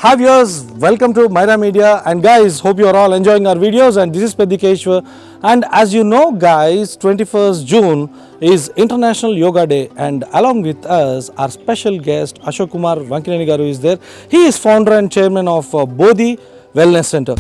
Hi viewers, welcome to Myra Media, and guys, hope you are all enjoying our videos. And this is Pedikeshwar, and as you know guys, 21st June is International Yoga Day, and along with us our special guest Ashok Kumar Vankineni garu is there. He is founder and chairman of BODHI Wellness Center.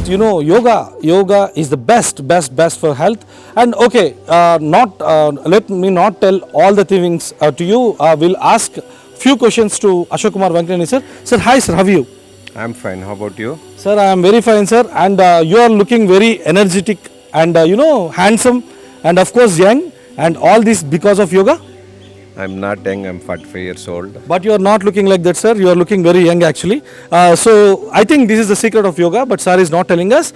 You know, yoga is the best for health. And okay, let me not tell all the things to you. We'll ask few questions to Ashok Kumar Vankineni sir. Sir, hi sir, how are you? I'm fine. How about you? Sir, I am very fine sir, and you are looking very energetic and handsome, and of course young, and all this because of yoga. I'm not young. I'm 45 years old. But you are not looking like that, sir. You are looking very young, actually. So I think this is the secret of yoga, but sir is not telling us.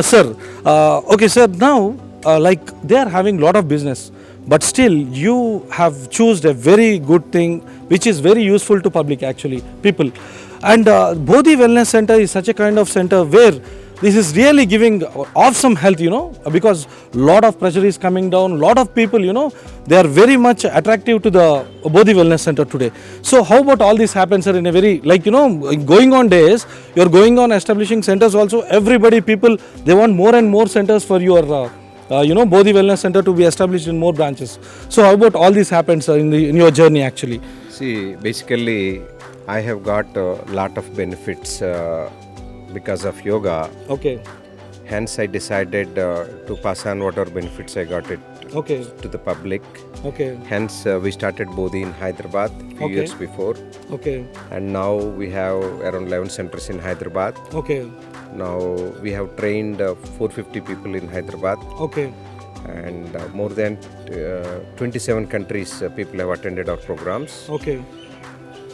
Sir, okay, sir. Now, like they are having lot of business, but still you have chosen a very good thing, which is very useful to public, actually, people. And Bodhi Wellness Center is such a kind of center where this is really giving awesome health, because lot of pressure is coming down. Lot of people, they are very much attractive to the Bodhi Wellness Center today. So how about all this happens, sir, in a very, going on days, you're going on establishing centers also. Everybody, people, they want more and more centers for your, Bodhi Wellness Center to be established in more branches. So how about all this happens, sir, in your journey, actually? See, basically, I have got a lot of benefits because of yoga. Okay. Hence, I decided to pass on whatever benefits I got it to the public. Okay. Hence, we started Bodhi in Hyderabad a few years before. Okay. And now we have around 11 centers in Hyderabad. Okay. Now we have trained 450 people in Hyderabad. Okay. And more than 27 countries people have attended our programs. Okay.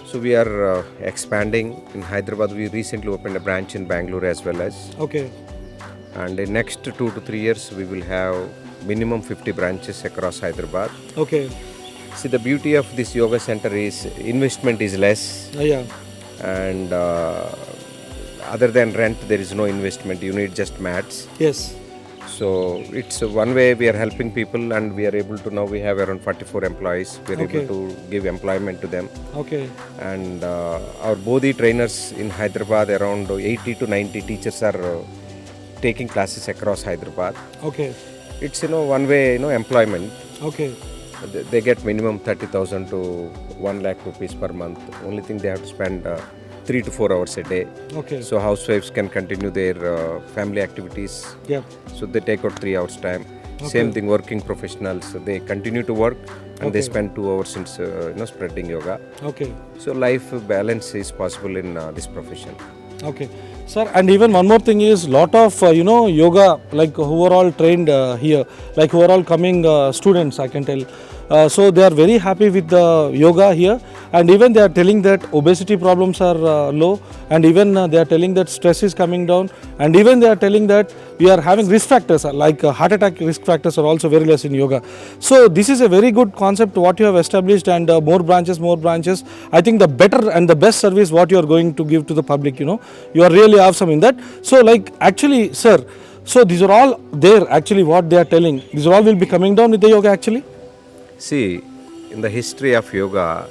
So we are expanding in Hyderabad. We recently opened a branch in Bangalore as well as. Okay. And in next 2 to 3 years, we will have minimum 50 branches across Hyderabad. Okay. See, the beauty of this yoga center is investment is less. Yeah. And other than rent, there is no investment. You need just mats. Yes. So it's one way we are helping people, and we are able to, now we have around 44 employees. We are able to give employment to them. Okay. And our Bodhi trainers in Hyderabad, around 80 to 90 teachers are taking classes across Hyderabad. Okay. It's one way employment. Okay. They get minimum 30,000 to 1 lakh rupees per month. Only thing they have to spend 3 to 4 hours a day. Okay. So housewives can continue their family activities. Yeah. So they take out 3 hours time. Same thing, working professionals, they continue to work and they spend 2 hours in spreading yoga. Okay. So life balance is possible in this profession. Okay. Sir, and even one more thing is lot of yoga, like who are all trained here, like who are all coming students, I can tell. So they are very happy with the yoga here, and even they are telling that obesity problems are low, and even they are telling that stress is coming down, and even they are telling that we are having risk factors like heart attack risk factors are also very less in yoga. So this is a very good concept what you have established, and more branches. I think the better and the best service what you are going to give to the public, you are really awesome in that. So like actually, sir, so these are all there actually what they are telling. These all will be coming down with the yoga actually. See, in the history of yoga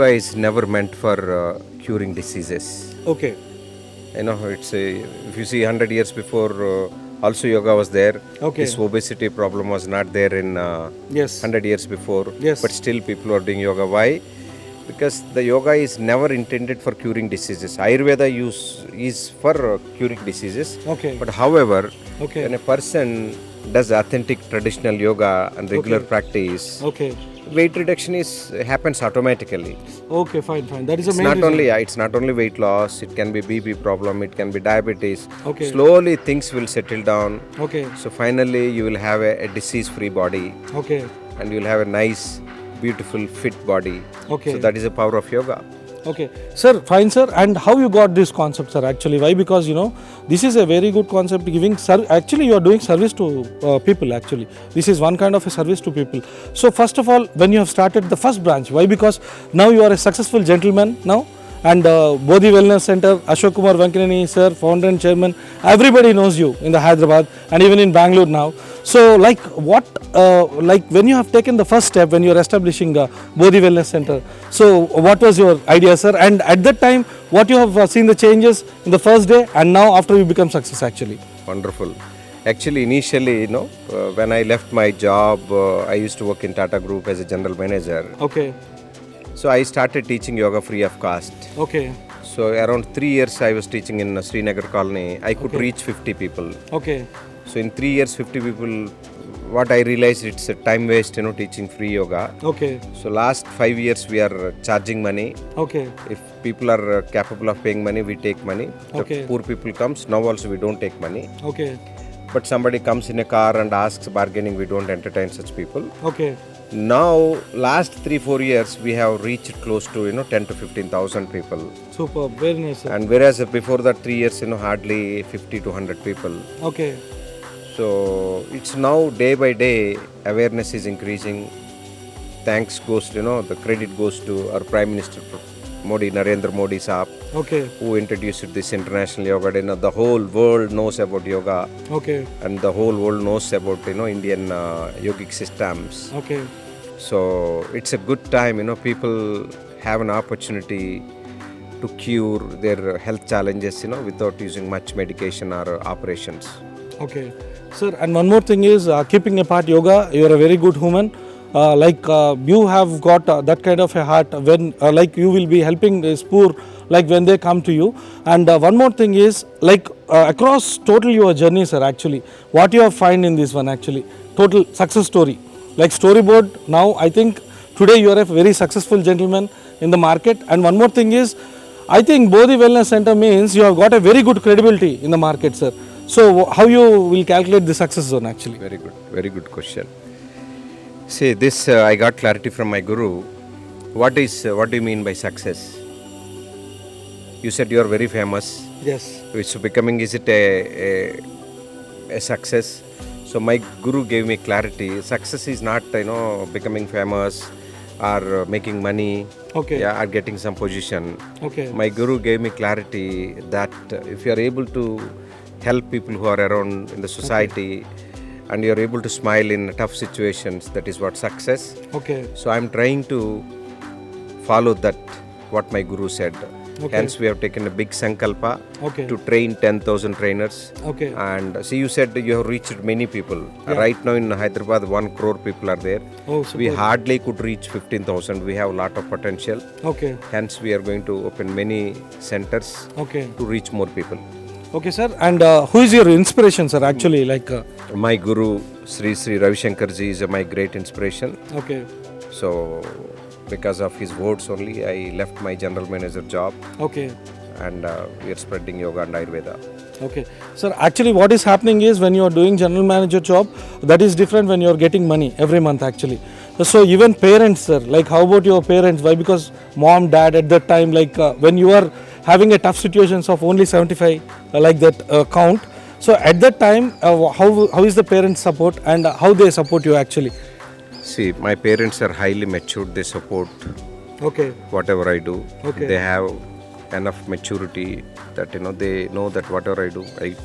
is never meant for curing diseases. Okay. It's if you see 100 years before, also yoga was there. Okay. This obesity problem was not there in 100 years before. Yes. But still people are doing yoga. Why? Because the yoga is never intended for curing diseases. Ayurveda is for curing diseases. Okay. But however, okay, when a person does authentic traditional yoga and regular practice, weight reduction happens automatically. Okay, fine. That is the main reason. It's not only weight loss. It can be BP problem. It can be diabetes. Okay. Slowly things will settle down. Okay. So finally you will have a disease-free body. Okay. And you will have a nice, beautiful, fit body. Okay. So that is the power of yoga. Okay, sir, fine, sir. And how you got this concept, sir? Actually, why? Because this is a very good concept. Giving actually, you are doing service to people. Actually, this is one kind of a service to people. So, first of all, when you have started the first branch, why? Because now you are a successful gentleman now, and BODHI Wellness Center, Ashok Kumar Venkanani, sir, founder and chairman. Everybody knows you in the Hyderabad and even in Bangalore now. So, like what, like when you have taken the first step when you are establishing BODHI Wellness Center, so what was your idea, sir? And at that time, what you have seen the changes in the first day and now after you become success actually? Wonderful. Actually, initially, when I left my job, I used to work in Tata Group as a general manager. Okay. So I started teaching yoga free of cost. Okay. So around 3 years I was teaching in Srinagar colony. I could reach 50 people. Okay. So in 3 years, 50 people, what I realized, it's a time waste, teaching free yoga. Okay. So last 5 years we are charging money. Okay. If people are capable of paying money, we take money. Okay. The poor people comes, now also we don't take money. Okay. But somebody comes in a car and asks bargaining, we don't entertain such people. Okay. Now, last 3-4 years, we have reached close to 10 to 15,000 people. Super, very nice, sir. And whereas before that 3 years, hardly 50 to 100 people. Okay. So it's now day by day awareness is increasing. Thanks goes to the credit goes to our Prime Minister Modi, Narendra Modi Saab, Okay. who introduced this international yoga day. Now the whole world knows about yoga. Okay. And the whole world knows about Indian yogic systems. Okay. So it's a good time, people have an opportunity to cure their health challenges, without using much medication or operations. Okay. Sir, and one more thing is keeping apart yoga, you are a very good human. You have got that kind of a heart when like you will be helping this poor, like when they come to you. And one more thing is like across total your journey, sir, actually what you have find in this one, actually total success story, like storyboard. Now I think today you are a very successful gentleman in the market. And one more thing is, I think BODHI Wellness Center means you have got a very good credibility in the market, sir. So how you will calculate the success zone actually? Very good question. See, this I got clarity from my guru. What do you mean by success? You said you are very famous. Yes. Is it a success? So my guru gave me clarity. Success is not becoming famous or making money. Okay. Yeah, or getting some position. Okay. My guru gave me clarity that if you are able to help people who are around in the society, and you are able to smile in tough situations, that is what success. Okay. So I am trying to follow that, what my guru said. Okay. Hence we have taken a big sankalpa Okay. to train 10,000 trainers. Okay. And see, you said you have reached many people. Yeah. Right now in Hyderabad, 1 crore people are there. Oh, We super. hardly could reach 15,000. We have a lot of potential. Okay. Hence we are going to open many centers Okay. to reach more people. Okay, sir. And who is your inspiration, sir? Actually, like. My guru, Sri Ravi Shankar ji, is my great inspiration. Okay. So, because of his words only, I left my general manager job. Okay. And we are spreading yoga and Ayurveda. Okay. Sir, actually what is happening is when you are doing general manager job, that is different when you are getting money every month actually. So even parents, sir, like how about your parents? Why? Because mom, dad at that time, like when you are having a tough situations of only 75 like that count. So at that time, how is the parents support and how they support you actually? See, my parents are highly matured. They support Okay. whatever I do. Okay. They have enough maturity that they know that whatever I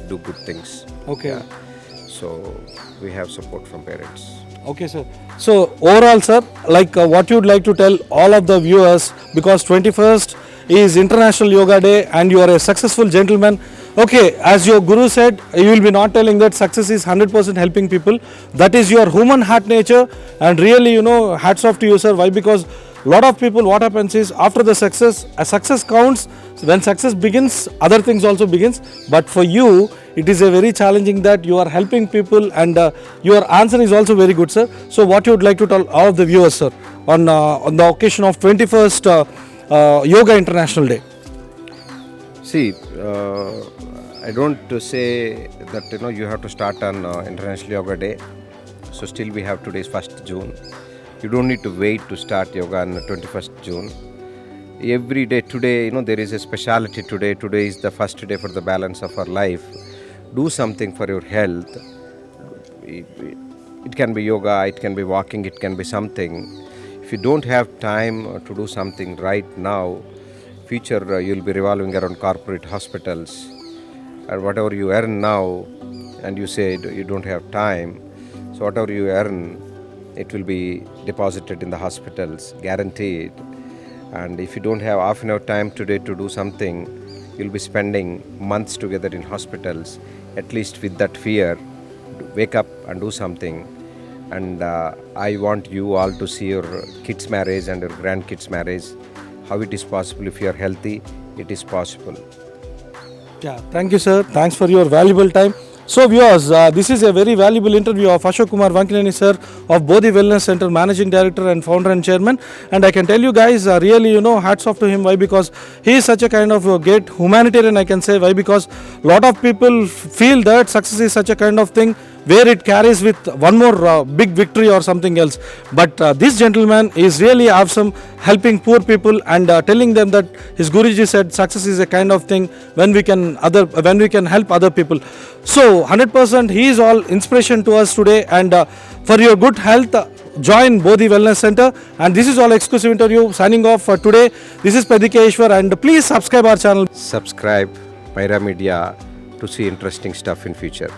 do good things. Okay. Yeah. So we have support from parents. Okay, sir. So overall, sir, like what you'd like to tell all of the viewers, because 21st is International Yoga Day and you are a successful gentleman. Okay, as your guru said, you will be not telling that success is 100% helping people. That is your human heart nature, and really, hats off to you, sir. Why? Because lot of people, what happens is after the success, a success counts. So when success begins, other things also begins. But for you, it is a very challenging that you are helping people, and your answer is also very good, sir. So what you would like to tell all of the viewers, sir, on the occasion of 21st Yoga International Day? See, I don't say that you have to start on International Yoga Day. So still we have today's 1st June. You don't need to wait to start yoga on 21st June. every day. Today, there is a speciality today. Today is the first day for the balance of our life. Do something for your health. It can be yoga, it can be walking, it can be something. If you don't have time to do something right now, future you'll be revolving around corporate hospitals, and whatever you earn now, and you say you don't have time, so whatever you earn, it will be deposited in the hospitals, guaranteed. And if you don't have half an hour time today to do something, you'll be spending months together in hospitals. At least with that fear, wake up and do something. And I want you all to see your kids' marriage and your grandkids' marriage, how it is possible. If you are healthy, it is possible. Yeah, thank you, sir. Thanks for your valuable time. So viewers, this is a very valuable interview of Ashok Kumar Vankineni sir of BODHI Wellness Center, Managing Director and Founder and Chairman. And I can tell you guys, really, hats off to him. Why? Because he is such a kind of great humanitarian, I can say. Why? Because a lot of people feel that success is such a kind of thing where it carries with one more big victory or something else. But this gentleman is really awesome, helping poor people and telling them that his Guruji said success is a kind of thing when we can help other people. So 100% he is all inspiration to us today. And for your good health, join BODHI Wellness Center. And this is all exclusive interview. Signing off for today. This is Padikeshwar, and please subscribe our channel. Subscribe Myra Media to see interesting stuff in future.